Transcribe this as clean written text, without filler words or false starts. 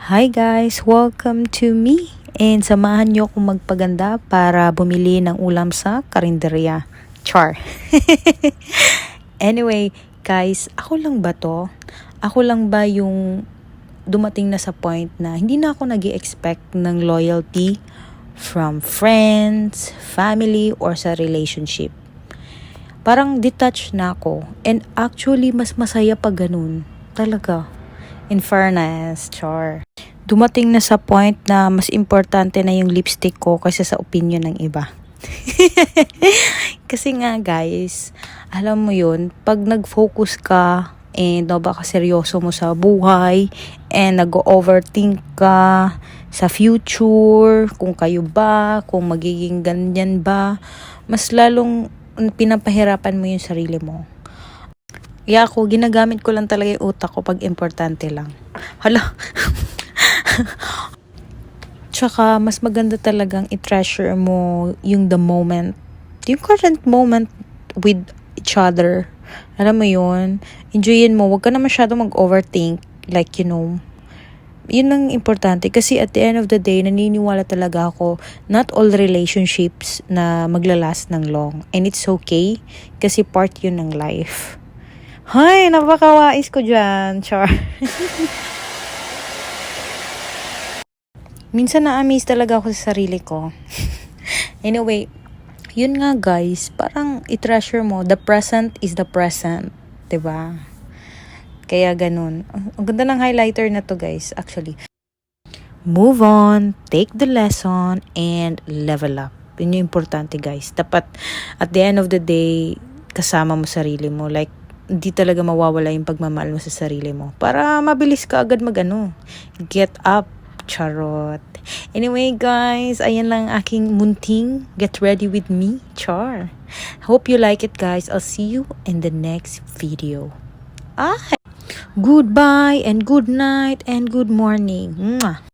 Hi guys! Welcome to me! And samahan niyo akong magpaganda para bumili ng ulam sa karinderya. Char! Anyway, guys, ako lang ba to? Ako lang ba yung dumating na sa point na hindi na ako nag-i-expect ng loyalty from friends, family, or sa relationship? Parang detached na ako. And actually, mas masaya pag ganun. Talaga. In fairness, char. Dumating na sa point na mas importante na yung lipstick ko kaysa sa opinion ng iba. Kasi nga guys, alam mo yun, pag nag-focus ka and baka seryoso mo sa buhay and nag-overthink ka sa future, kung kayo ba, kung magiging ganyan ba, mas lalong pinapahirapan mo yung sarili mo. Kaya ako, ginagamit ko lang talaga yung utak ko pag importante lang. Hala. Tsaka, mas maganda talagang i-treasure mo yung the moment. Yung current moment with each other. Alam mo yun? Enjoyin mo. Huwag ka na masyado mag-overthink. Like, yun ang importante. Kasi at the end of the day, naniniwala talaga ako, not all relationships na maglalast ng long. And it's okay. Kasi part yun ng life. Hay, napakawais ko dyan, char. Minsan na-amaze talaga ako sa sarili ko. Anyway, yun nga guys, parang i-treasure mo. The present is the present. 'Di ba? Kaya ganun. Ang ganda ng highlighter na to guys, actually. Move on, take the lesson, and level up. Yun yung importante guys. Dapat, at the end of the day, kasama mo sarili mo. Like, hindi talaga mawawala yung pagmamahal mo sa sarili mo. Para mabilis ka agad get up, charot. Anyway guys, ayan lang aking munting get ready with me, char. Hope you like it guys. I'll see you in the next video. Goodbye and good night and good morning. Mwah.